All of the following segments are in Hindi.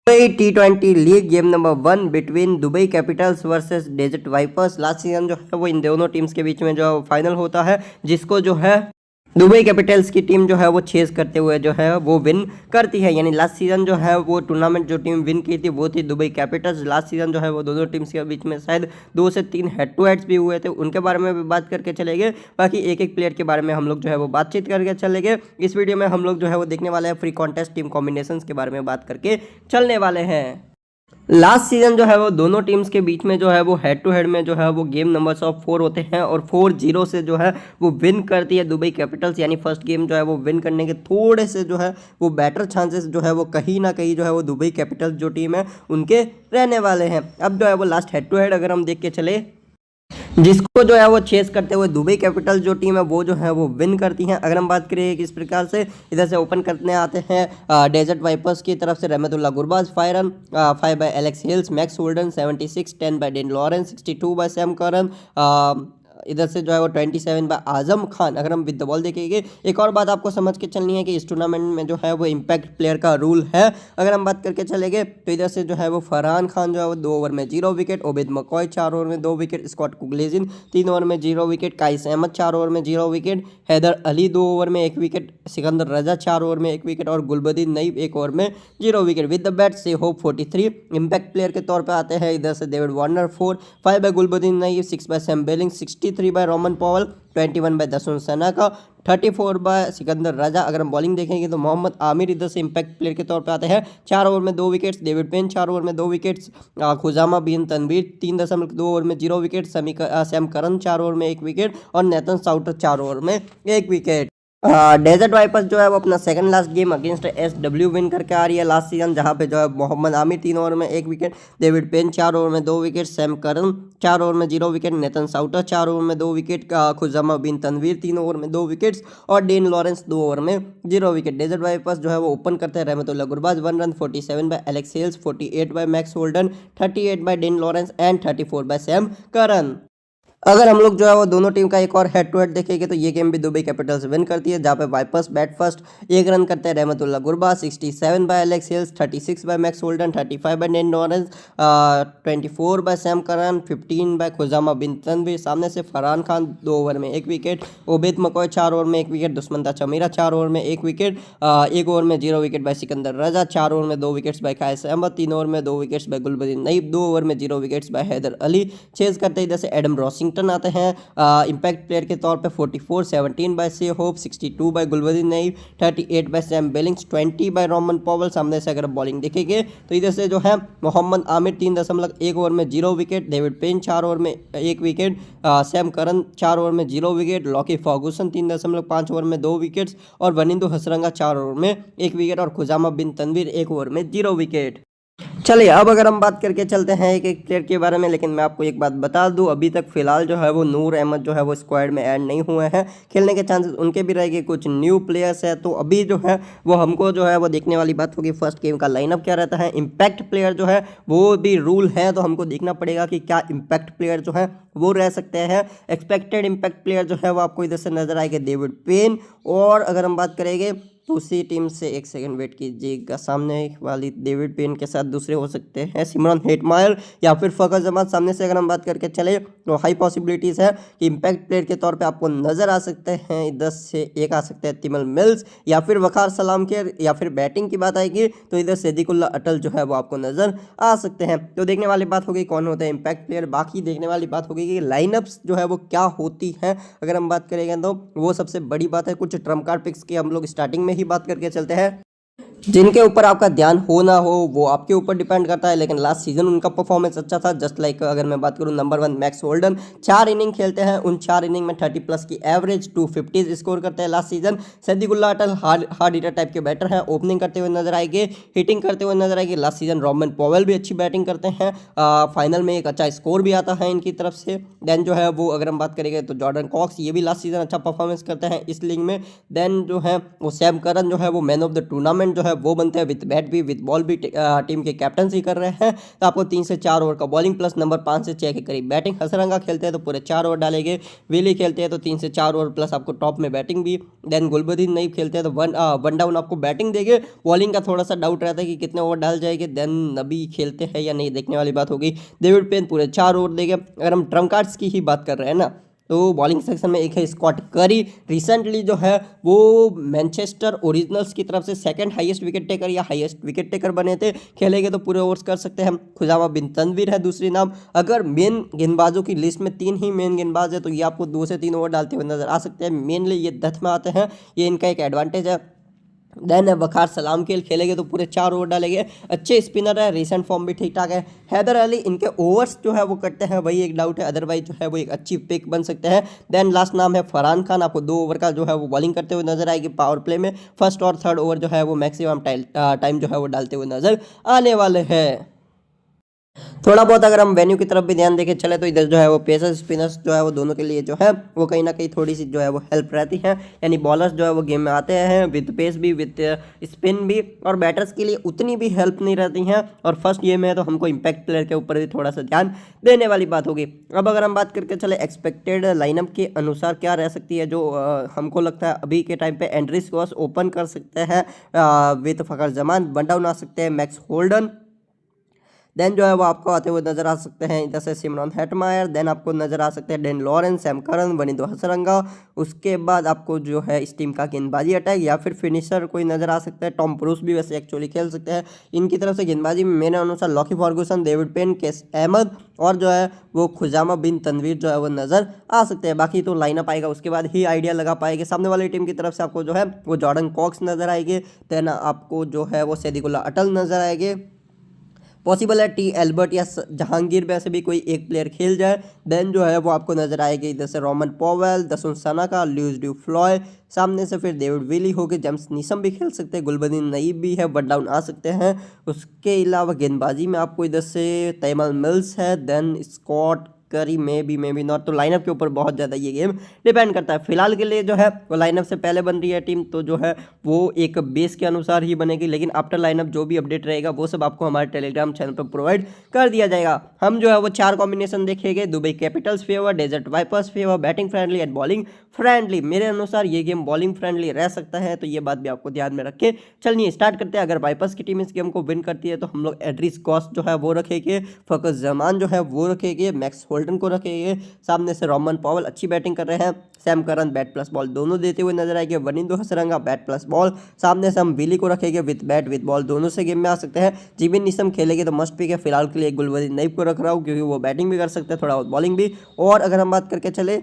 Dubai T20 league game number 1 between Dubai Capitals versus Desert Vipers. Last season जो है वो इन दोनों टीम्स के बीच में जो फाइनल होता है, जिसको जो है दुबई कैपिटल्स की टीम जो है वो चेस करते हुए जो है वो विन करती है। यानी लास्ट सीजन जो है वो टूर्नामेंट जो टीम विन की थी वो थी दुबई कैपिटल्स। लास्ट सीजन जो है वो दोनों टीम्स के बीच में शायद 2 से 3 हेड टू हेड्स भी हुए थे, उनके बारे में भी बात करके चलेंगे। बाकी एक एक प्लेयर के बारे में हम लोग जो है वो बातचीत करके चलेंगे। इस वीडियो में हम लोग जो है वो देखने वाले हैं फ्री कॉन्टेस्ट टीम कॉम्बिनेशन के बारे में बात करके चलने वाले हैं। लास्ट सीजन जो है वो दोनों टीम्स के बीच में जो है वो हेड टू हेड में जो है वो गेम नंबर्स ऑफ 4 होते हैं और 4-0 से जो है वो विन करती है दुबई कैपिटल्स। यानी फर्स्ट गेम जो है वो विन करने के थोड़े से जो है वो बेटर चांसेस जो है वो कहीं ना कहीं जो है वो दुबई कैपिटल्स जो टीम है उनके रहने वाले हैं। अब जो है वो लास्ट हेड टू हेड अगर हम देख के चले, जिसको जो है वो चेस करते हुए दुबई कैपिटल जो टीम है वो जो है वो विन करती हैं। अगर हम बात करें किस प्रकार से, इधर से ओपन करने आते हैं डेजर्ट वाइपर्स की तरफ से Rahmatullah Gurbaz 5 run, 5 by Alex Hales, Max Holden 76, 10 by Dan Lawrence, 62 by Sam Curran, इधर से जो है वो 27 बाय आजम खान। अगर हम विद द बॉल देखेंगे, एक और बात आपको समझ के चलनी है कि इस टूर्नामेंट में जो है वो इम्पैक्ट प्लेयर का रूल है। अगर हम बात करके चलेंगे तो इधर से जो है वो फरहान खान जो है वो 2 ओवर में 0 विकेट, ओबेद मकॉय 4 ओवर में 2 विकेट, स्कॉट कुगलेजिन 3 ओवर में 0 विकेट, काइस अहमद 4 ओवर में 0 विकेट, हैदर अली 2 ओवर में 1 विकेट, सिकंदर रजा 4 ओवर में 1 विकेट और गुलबदीन नईब 1 ओवर में 0 wicket. With the bat Shai Hope 43। Impact player के तौर पर आते हैं इधर से David Warner 4, 5 by Gulbadin Naib, 6 by Sam Billing, 63 by Rovman Powell, 21 by Dasun Shanaka, 34 bye Sikandar रजा। अगर हम बॉलिंग देखेंगे तो मोहम्मद आमिर इधर से इम्पैक्ट प्लेयर के तौर पे आते हैं, 4 ओवर में 2 विकेट्स, डेविड पेन 4 ओवर में 2 विकेट्स, खुजामा बिन तनवीर 3.2 ओवर में 0 विकेट, सैम करन 4 ओवर में 1 विकेट और नेथन साउटर 4 ओवर में 1 विकेट। डेजर्ट वाइपर्स जो है वो अपना second last game against SW win करके आ रही है लास्ट सीजन, जहां पे जो है मोहम्मद आमिर 3 ओवर में 1 विकेट, डेविड पेन 4 ओवर में 2 विकेट, सैम करन 4 ओवर में 0 विकेट, नेथन साउटर 4 ओवर में 2 विकेट, खुजामा बिन तनवीर 3 ओवर में 2 विकेट्स और डेन लॉरेंस 2 ओवर में 0 विकेट। डेजर्ट वाइपर्स जो है वो ओपन करते हैं रहमतुल्लाह Gurbaz 1 run, 47 by Alex Hales, 48 by Max Holden, 38 by Dan Lawrence and 34 by Sam Curran. अगर हम लोग जो है वो दोनों टीम का एक और हेड टू हेड देखेंगे तो ये गेम भी दुबई कैपिटल्स विन करती है, जहाँ पे वाइपर्स बैट फर्स्ट 1 रन करते हैं रहमतुल्लाह Gurbaz, 67 by Alex Hales, 36 by Max Holden, 35 by Dan Lawrence, 24 by Sam Curran, 15 by Khuzaima bin Tanvir. सामने से फरहान खान 2 ओवर में 1 विकेट, ओबेद मकॉय 4 ओवर में 1 विकेट, दुश्मंता चमीरा 4 ओवर में 1 विकेट, 1 ओवर में 0 wicket by Sikandar Raza, 4 over में 2 wickets by Qais Ahmad, 3 over में 2 wickets by Gulbadin Naib, 2 over में 0 wickets by Haider Ali. Chase करते इधर से एडम रॉसिंगटन आते हैं इम्पैक्ट प्लेयर के तौर पे 44, 17 by Shai Hope, 62 by Gulbadin Naib, 38 by Sam Billings, 20 by Rovman Powell. सामने से अगर बॉलिंग देखेंगे तो इधर से जो है मोहम्मद आमिर 3.1 ओवर में 0 विकेट, डेविड पेन 4 ओवर में 1 विकेट, सैम करन 4 ओवर में 0 विकेट, लॉकी फर्गूसन 3.5 ओवर में 2 विकेट्स और वनिंदु हसरंगा 4 ओवर में 1 विकेट और खुजामा बिन तनवीर 1 ओवर में 0 विकेट। चलिए अब अगर हम बात करके चलते हैं एक एक प्लेयर के बारे में, लेकिन मैं आपको एक बात बता दूं, अभी तक फिलहाल जो है वो नूर अहमद जो है वो स्क्वाड में ऐड नहीं हुए हैं। खेलने के चांसेस उनके भी रहेंगे, कुछ न्यू प्लेयर्स है, तो अभी जो है वो हमको जो है वो देखने वाली बात होगी फर्स्ट गेम का लाइनअप क्या रहता है। इम्पैक्ट प्लेयर जो है वो भी रूल है, तो हमको देखना पड़ेगा कि क्या इम्पैक्ट प्लेयर जो है वो रह सकते हैं। एक्सपेक्टेड इम्पैक्ट प्लेयर जो है वो आपको इधर से नजर आएंगे डेविड पेन, और अगर हम बात करेंगे तो उसी टीम से एक सेकंड वेट कीजिएगा, सामने वाली डेविड पेन के साथ दूसरे हो सकते हैं सिमरन हेटमायर या फिर फखर जमान। सामने से अगर हम बात करके चले तो हाई पॉसिबिलिटीज़ है कि इम्पैक्ट प्लेयर के तौर पे आपको नज़र आ सकते हैं, इधर से एक आ सकते हैं तिमल मिल्स या फिर वकार सलाम के, या फिर बैटिंग की बात आएगी तो इधर सिद्दीकुल्ला अटल जो है वो आपको नज़र आ सकते हैं। तो देखने वाली बात होगी कौन होते हैं इम्पैक्ट प्लेयर। बाकी देखने वाली बात होगी कि लाइनअप्स जो है वो क्या होती हैं। अगर हम बात करेंगे तो वो सबसे बड़ी बात है। कुछ ट्रम्प कार्ड पिक्स की हम लोग स्टार्टिंग में ही बात करके चलते हैं, जिनके ऊपर आपका ध्यान हो ना हो वो आपके ऊपर डिपेंड करता है, लेकिन लास्ट सीजन उनका परफॉर्मेंस अच्छा था। जस्ट लाइक अगर मैं बात करूं नंबर 1 मैक्स होल्डन, 4 इनिंग खेलते हैं, उन 4 इनिंग में 30 प्लस की एवरेज 250 स्कोर करते हैं लास्ट सीजन। सिद्दीकुल्ला अटल हार्ड हिटर टाइप के बैटर हैं, ओपनिंग करते हुए नजर आएंगे, हिटिंग करते हुए नजर आएंगे। लास्ट सीजन रोमन पॉवेल भी अच्छी बैटिंग करते हैं, फाइनल में एक अच्छा स्कोर भी आता है इनकी तरफ से। देन जो है वो अगर हम बात करेंगे तो जॉर्डन कॉक्स, ये भी लास्ट सीजन अच्छा परफॉर्मेंस करते हैं इस लीग में। देन जो है वो सैम करन जो है वो मैन ऑफ द टूर्नामेंट जो है वो बनते हैं विद बैट भी, विद बॉल भी, टीम के कैप्टनसी कर रहे हैं। तो आपको 3 से 4 ओवर का बॉलिंग प्लस नंबर 5 से 6 के करीब बैटिंग। हसरंगा खेलते हैं तो पूरे 4 ओवर डालेंगे। विली खेलते हैं तो 3 से 4 ओवर प्लस आपको टॉप में बैटिंग भी। देन गुलबदीन नईब खेलते हैं तो वन डाउन आपको बैटिंग देंगे। बॉलिंग का थोड़ा सा डाउट रहता है कि कितने ओवर डाल जाएंगे। देन नबी खेलते हैं या नहीं, देखने वाली बात होगी। डेविड पेन पूरे 4 ओवर देंगे। अगर हम ट्रम्प कार्ड्स की ही बात कर रहे हैं ना, तो बॉलिंग सेक्शन में एक है स्कॉट करी, रिसेंटली जो है वो मैनचेस्टर ओरिजिनल्स की तरफ से सेकंड हाईएस्ट विकेट टेकर या हाईएस्ट विकेट टेकर बने थे। खेलेंगे तो पूरे ओवर्स कर सकते हैं। खुजामा बिन तनवीर है दूसरी नाम। अगर मेन गेंदबाजों की लिस्ट में 3 ही मेन गेंदबाज है तो ये आपको 2 से 3 ओवर डालते हुए नजर आ सकते हैं। मेनली ये डेथ में आते हैं, ये इनका एक एडवांटेज है। देन वखार सलाम खेलेंगे तो पूरे 4 ओवर डालेंगे। अच्छे स्पिनर है, रिसेंट फॉर्म भी ठीक ठाक है। हैदर अली, इनके ओवर्स जो है वो करते हैं, वही एक डाउट है, अदरवाइज जो है वो एक अच्छी पिक बन सकते हैं। देन लास्ट नाम है फरहान खान, आपको 2 ओवर का जो है वो बॉलिंग करते हुए नजर आएगी पावर प्ले में। फर्स्ट और थर्ड ओवर जो है वो मैक्सिमम टाइम जो है वो डालते हुए नजर आने वाले हैं। थोड़ा बहुत अगर हम वेन्यू की तरफ भी ध्यान देके चले तो इधर जो है वो पेसर स्पिनर्स जो है वो दोनों के लिए जो है वो कहीं ना कहीं थोड़ी सी जो है वो हेल्प रहती है। यानी बॉलर्स जो है वो गेम में आते हैं विद पेस भी, विद स्पिन भी, और बैटर्स के लिए उतनी भी हेल्प नहीं रहती हैं। और फर्स्ट गेम है तो हमको इम्पैक्ट प्लेयर के ऊपर भी थोड़ा सा ध्यान देने वाली बात होगी। अब अगर हम बात करके चले एक्सपेक्टेड लाइनअप के अनुसार क्या रह सकती है, जो हमको लगता है अभी के टाइम पे एंड्रिस गॉस ओपन कर सकते हैं with Fakhar Zaman, one down आ सकते हैं मैक्स होल्डन। देन जो है वो आपको आते हुए नजर आ सकते हैं इधर से सिमरन हेटमायर। देन आपको नजर आ सकते हैं Dan Lawrence, Sam Curran, Wanindu Hasaranga. उसके बाद आपको जो है इस टीम का गेंदबाजी अटैक या फिर फिनिशर कोई नजर आ सकता है। टॉम प्रूस भी वैसे एक्चुअली खेल सकते हैं। इनकी तरफ से गेंदबाजी में मेरे अनुसार Lockie Ferguson, David Payne, Qais Ahmad और जो है वो खुजामा बिन तनवीर जो है वो नजर आ सकते हैं। बाकी तो लाइनअप आएगा उसके बाद ही आइडिया लगा पाएंगे। सामने वाली टीम की तरफ से आपको जो है वो जॉर्डन कॉक्स नजर आएंगे। देन आपको जो है वो सैदिकुल्ला अटल नजर आएंगे। पॉसिबल है टी एल्बर्ट या जहांगीर में से भी कोई एक प्लेयर खेल जाए। देन जो है वो आपको नजर आएगी इधर से Rovman Powell, Dasun Shanaka, Lewis du Plooy. सामने से फिर डेविड विली हो गए, जेम्स नीसम भी खेल सकते हैं, गुलबदीन नईब भी है, वन डाउन आ सकते हैं। उसके अलावा गेंदबाजी में आपको इधर से तैमल मिल्स है, देन स्कॉट करी में भी नॉट। तो लाइनअप के ऊपर बहुत ज़्यादा ये गेम डिपेंड करता है। फिलहाल के लिए जो है वो लाइनअप से पहले बन रही है टीम, तो जो है वो एक बेस के अनुसार ही बनेगी। लेकिन आफ्टर लाइनअप जो भी अपडेट रहेगा वो सब आपको हमारे टेलीग्राम चैनल पर प्रोवाइड कर दिया जाएगा। हम जो है वो 4 कॉम्बिनेशन देखेंगे। Dubai Capitals favour, Desert Vipers favour, batting friendly and bowling friendly. मेरे अनुसार ये गेम बॉलिंग फ्रेंडली रह सकता है, तो ये बात भी आपको ध्यान में रख के चलिए स्टार्ट करते हैं। अगर वाइपर्स की टीम इस गेम को विन करती है तो हम लोग एड्रिस कॉस्ट जो है वो रखेंगे, फकस जमान जो है वो रखेंगे, मैक्स होल्डन को रखेंगे। सामने से रोमन पॉवेल अच्छी बैटिंग कर रहे हैं, Sam Curran bat plus ball दोनों देते हुए नजर आएंगे, Wanindu Hasaranga bat plus ball. सामने से हम विली को रखेंगे विद बैट विद बॉल, दोनों से गेम में आ सकते हैं। जिमिन निसम खेलेंगे तो मस्ट पिक है। फिलहाल के लिए गुलबदीन नईब को रख रहा हूँ क्योंकि वो बैटिंग भी कर सकते हैं, थोड़ा बहुत बॉलिंग भी। और अगर हम बात करके चले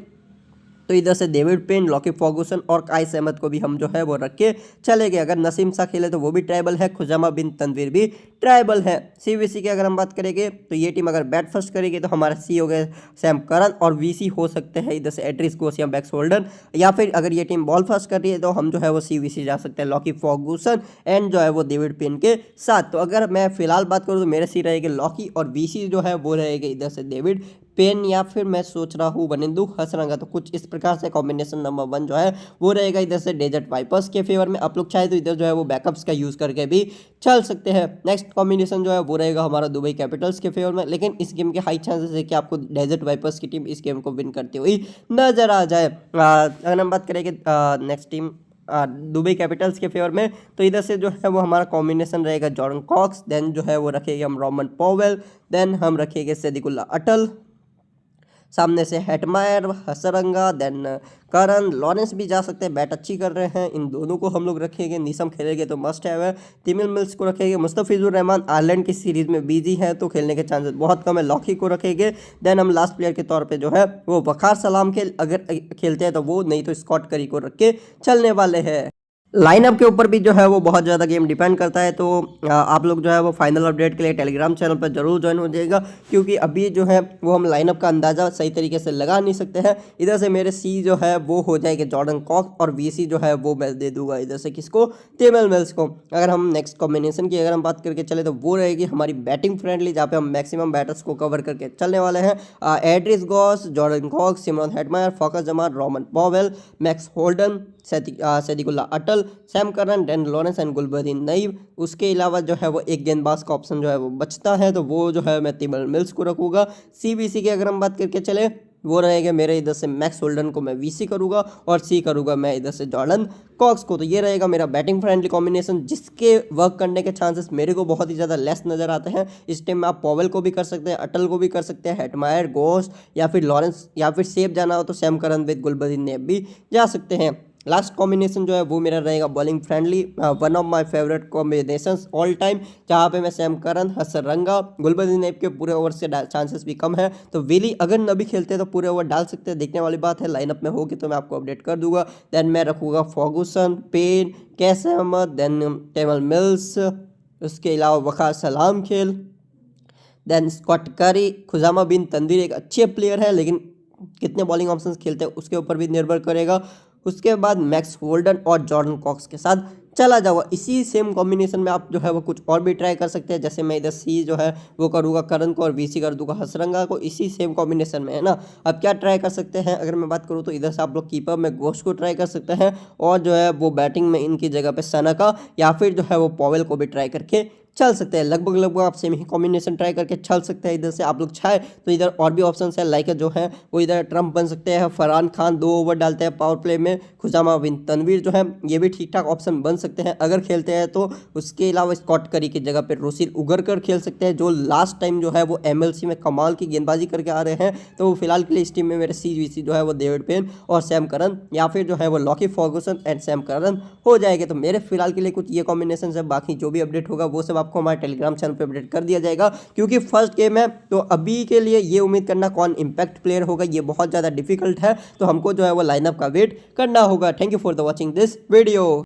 तो इधर से डेविड पेन, लॉकी फर्गूसन और काइस अहमद को भी हम जो है वो रख के चलेंगे। अगर नसीम शाह खेले तो वो भी ट्राइबल है, खुजामा बिन तनवीर भी ट्राइबल है। सीवीसी की अगर हम बात करेंगे तो ये टीम अगर बैट फर्स्ट करेगी तो हमारा सी हो गए सैम करन, और वीसी हो सकते हैं इधर से एड्रिस गोस या बैक्स होल्डन। या फिर अगर ये टीम बॉल फर्स्ट कर रही है तो हम जो है वो सीवीसी जा सकते हैं, लॉकी फर्गूसन एंड जो है वो डेविड पेन के साथ। तो अगर मैं फिलहाल बात करूँ तो मेरे सी रहेगी लॉकी, और वीसी जो है वो रहेगी इधर से डेविड पेन, या फिर मैं सोच रहा हूँ वनिंदु हसरंगा। तो कुछ इस प्रकार से कॉम्बिनेशन नंबर 1 जो है वो रहेगा इधर से डेजर्ट वाइपर्स के फेवर में। आप लोग चाहे तो इधर जो है वो बैकअप्स का यूज़ करके भी चल सकते हैं। नेक्स्ट कॉम्बिनेशन जो है वो रहेगा हमारा दुबई कैपिटल्स के फेवर में, लेकिन इस गेम के हाई चांसेस है कि आपको डेजर्ट वाइपर्स की टीम इस गेम को विन करती हुई नजर आ जाए। अगर हम बात करेंगे नेक्स्ट टीम दुबई कैपिटल्स के फेवर में, तो इधर से जो है वो हमारा कॉम्बिनेशन रहेगा जॉर्डन कॉक्स, देन जो है वो रखेंगे हम रोमन पॉवेल, देन हम रखेंगे सैदिकुल्ला अटल, सामने से हेटमायर, हसरंगा, देन करन, लॉरेंस भी जा सकते हैं, बैट अच्छी कर रहे हैं। इन दोनों को हम लोग रखेंगे। नीसम खेलेंगे तो मस्ट है। तिमिल मिल्स को रखेंगे। मुस्तफिजुर रहमान आयरलैंड की सीरीज में बिजी है तो खेलने के चांसेस बहुत कम है, लॉकी को रखेंगे। देन हम लास्ट प्लेयर के तौर पे जो है वो वखार सलाम अगर खेलते हैं तो वो, नहीं तो स्कॉट करी को रख के चलने वाले हैं। लाइनअप के ऊपर भी जो है वो बहुत ज़्यादा गेम डिपेंड करता है, तो आप लोग जो है वो फाइनल अपडेट के लिए टेलीग्राम चैनल पर जरूर ज्वाइन हो जाएगा, क्योंकि अभी जो है वो हम लाइनअप का अंदाज़ा सही तरीके से लगा नहीं सकते हैं। इधर से मेरे सी जो है वो हो जाएगा जॉर्डन कॉक्स, और वीसी जो है वो मैं दे दूंगा इधर से किसको, टेमल मिल्स को। अगर हम नेक्स्ट कॉम्बिनेशन की अगर हम बात करके चले तो वो रहेगी हमारी बैटिंग फ्रेंडली, जहाँ पे हम मैक्सिमम बैटर्स को कवर करके चलने वाले हैं। Andries Gous, Jordan Cox, Shimron Hetmyer, Fakhar Zaman, Rovman Powell, Max Holden, Sediqullah Atal, Campbell, Sam Curran, Dan Lawrence and Gulbadin Naeem. उसके अलावा जो है वो एक गेंदबाज का ऑप्शन जो है वो बचता है, तो वो जो है मैं तिमल मिल्स को रखूँगा। CBC की अगर हम बात करके चले, वो रहेगा मेरे इधर से मैक्स होल्डन को मैं VC करूँगा और C करूँगा मैं इधर से जॉर्डन कॉक्स को। तो ये रहेगा मेरा बैटिंग फ्रेंडली कॉम्बिनेशन, जिसके वर्क करने के चांसेस मेरे को बहुत ही ज़्यादा लेस नज़र आते हैं। इस टाइम में आप पॉवेल को भी कर सकते हैं, अटल को भी कर सकते हैं, हेटमायर, घोष या फिर लॉरेंस, या फिर सेफ जाना हो तो Sam Curran with Gulbadin Naeem भी जा सकते हैं। लास्ट कॉम्बिनेशन जो है वो मेरा रहेगा bowling friendly, one of my favourite combinations all time, जहाँ पे मैं सैम करन, हसरंगा, गुलबदीन नईम के पूरे ओवर से चांसेस भी कम है, तो विली अगर न भी खेलते तो पूरे ओवर डाल सकते हैं। देखने वाली बात है, लाइनअप में होगी तो मैं आपको अपडेट कर दूंगा। देन मैं रखूँगा फर्गूसन, पेन, कैस अहमद, देन टेमल मिल्स, उसके अलावा वकार सलाम खेल, देन स्कॉट करी, खुजामा बिन तनवीर एक अच्छे प्लेयर है, लेकिन कितने बॉलिंग ऑप्शंस खेलते हैं उसके ऊपर भी निर्भर करेगा। उसके बाद मैक्स होल्डन और जॉर्डन कॉक्स के साथ चला जाऊँगा। इसी सेम कॉम्बिनेशन में आप जो है वो कुछ और भी ट्राई कर सकते हैं, जैसे मैं इधर C जो है वो करूँगा करन को और VC कर दूंगा हसरंगा को, इसी सेम कॉम्बिनेशन में, है ना। अब क्या ट्राई कर सकते हैं, अगर मैं बात करूँ तो इधर से आप लोग कीपर में घोष को ट्राई कर सकते हैं, और जो है वो बैटिंग में इनकी जगह पे सनका या फिर जो है वो पॉवेल को भी ट्राई करके चल सकते हैं। लगभग आप सेम ही कॉम्बिनेशन ट्राई करके चल सकते हैं। इधर से आप लोग चाहे तो इधर और भी ऑप्शन है, लाइक जो है वो इधर ट्रम्प बन सकते हैं, फरहान खान 2 ओवर डालते हैं पावर प्ले में, खुजामा बिन तनवीर जो है ये भी ठीक ठाक ऑप्शन बन सकते हैं अगर खेलते हैं तो। उसके अलावा स्कॉट करी की जगह पर रोसिल उगरकर खेल सकते हैं, जो लास्ट टाइम जो है वो MLC में कमाल की गेंदबाजी करके आ रहे हैं। तो फिलहाल के लिए इस टीम में मेरे CBC जो है वो डेविड पेन और सैम करन, या फिर जो है वो Lockie Ferguson and Sam Curran हो जाएंगे। तो मेरे फिलहाल के लिए कुछ ये कॉम्बिनेशन है, बाकी जो भी अपडेट होगा वो सब आपको हमारे टेलीग्राम चैनल पे अपडेट कर दिया जाएगा, क्योंकि फर्स्ट गेम है तो अभी के लिए ये उम्मीद करना कौन इंपैक्ट प्लेयर होगा ये बहुत ज़्यादा डिफिकल्ट है, तो हमको जो है वो लाइनअप का वेट करना होगा। Thank you for the watching this video.